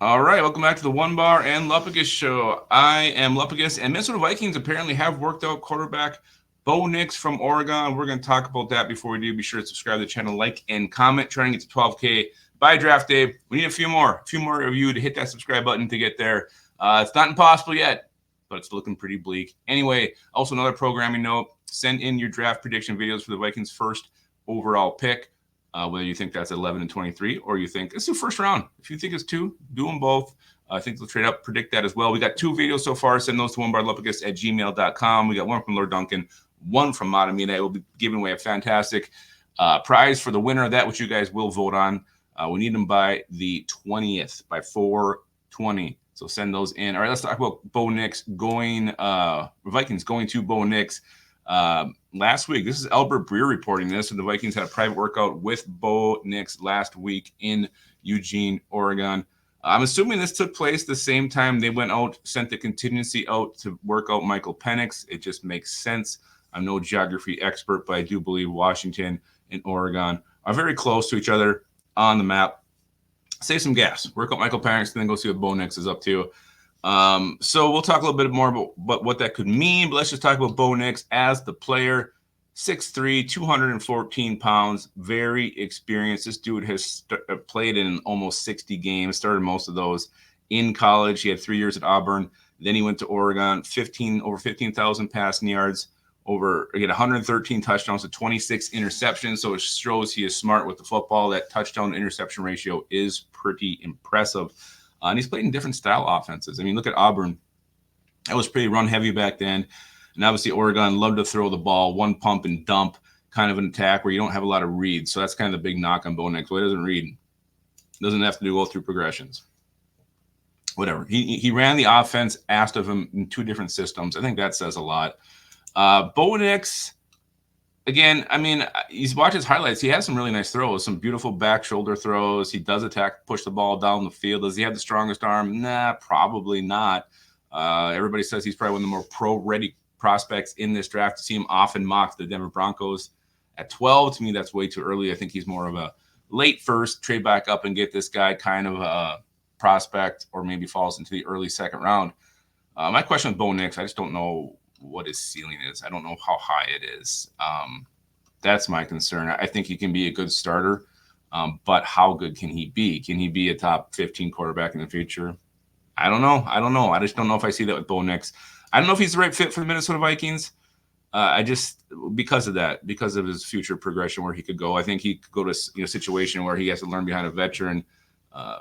All right, welcome back to the Onebar and Lupagus show. I am Lupagus, and Minnesota Vikings apparently have worked out quarterback Bo Nix from Oregon. We're going to talk about that before we do. Be sure to subscribe to the channel, like, and comment. Trying to get to 12K by draft day. We need a few more of you to hit that subscribe button to get there. It's not impossible yet, but it's looking pretty bleak. Anyway, also another programming note: send in your draft prediction videos for the Vikings' first overall pick. Whether you think that's 11 and 23 or you think it's the first round. If you think it's two, do them both. I think they'll trade up, predict that as well. We got 2 videos so far. Send those to onebarlupagus@gmail.com. We got one from Lord Duncan, one from Matamina. We'll be giving away a fantastic prize for the winner of that, which you guys will vote on. We need them by the 20th, by 4/20. So send those in. All right, let's talk about Bo Nix going, Vikings going to Bo Nix. Last week, this is Albert Breer reporting this, and the Vikings had a private workout with Bo Nix last week in Eugene, Oregon. I'm assuming this took place the same time they went out, sent the contingency out to work out Michael Penix. It just makes sense. I'm no geography expert, but I do believe Washington and Oregon are very close to each other on the map. Save some gas. Work out Michael Penix, and then go see what Bo Nix is up to. So we'll talk a little bit more about what that could mean, but let's just talk about Bo Nix as the player. 6'3", 214 pounds, very experienced. This dude has played in almost 60 games, started most of those in college. He had 3 years at Auburn. Then he went to Oregon, over 15,000 passing yards, he had 113 touchdowns to 26 interceptions. So it shows he is smart with the football. That touchdown interception ratio is pretty impressive. And he's played in different style offenses. I mean, look at Auburn. That was pretty run heavy back then. And obviously, Oregon loved to throw the ball, one pump and dump kind of an attack where you don't have a lot of reads. So that's kind of the big knock on Bo Nix. Well, he doesn't read. Doesn't have to go through progressions. Whatever. He ran the offense, asked of him in 2 different systems. I think that says a lot. Bo Nix, again, I mean, he's watched his highlights. He has some really nice throws, some beautiful back shoulder throws. He does attack, push the ball down the field. Does he have the strongest arm? Nah, probably not. Everybody says he's probably one of the more pro-ready prospects in this draft. To see him often mocked the Denver Broncos at 12, to me, that's way too early. I think he's more of a late first, trade back up and get this guy kind of a prospect, or maybe falls into the early second round. My question with Bo Nix, I just don't know what his ceiling is. I don't know how high it is. That's my concern. I think he can be a good starter, but how good can he be? Can he be a top 15 quarterback in the future? I don't know. I just don't know if I see that with Bo Nix. I don't know if he's the right fit for the Minnesota Vikings. I just, because of his future progression where he could go, I think he could go to a situation where he has to learn behind a veteran. I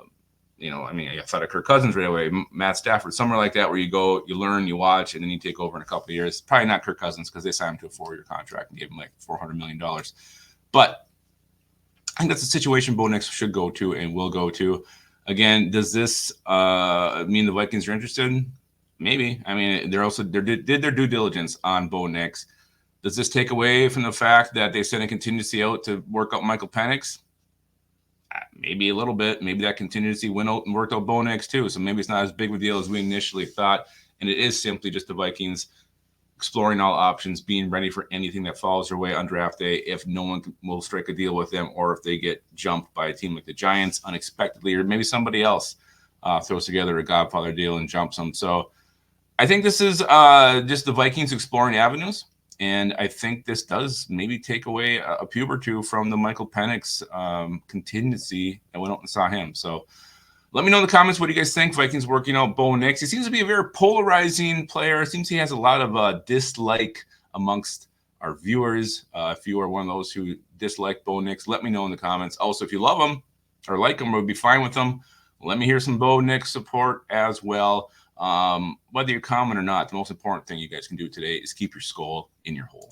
mean, I thought of Kirk Cousins right away, Matt Stafford, somewhere like that, where you go, you learn, you watch, and then you take over in a couple of years. Probably not Kirk Cousins, because they signed him to a 4-year contract and gave him like $400 million. But I think that's a situation Bo Nix should go to and will go to. Again, does this mean the Vikings are interested? Maybe. I mean, they did their due diligence on Bo Nix. Does this take away from the fact that they sent a contingency out to work out Michael Penix? Maybe a little bit. Maybe that contingency went out and worked out Bo Nix too. So maybe it's not as big of a deal as we initially thought. And it is simply just the Vikings exploring all options, being ready for anything that falls their way on draft day if no one will strike a deal with them, or if they get jumped by a team like the Giants unexpectedly, or maybe somebody else throws together a Godfather deal and jumps them. So I think this is just the Vikings exploring avenues. And I think this does maybe take away a pube or two from the Michael Penix contingency and went out and saw him. So let me know in the comments, what do you guys think? Vikings working out Bo Nix. He seems to be a very polarizing player. It seems he has a lot of dislike amongst our viewers. If you are one of those who dislike Bo Nix, let me know in the comments. Also, if you love him or like him or would be fine with him, let me hear some Bo Nix support as well. Whether you comment or not, the most important thing you guys can do today is keep your skull in your hole.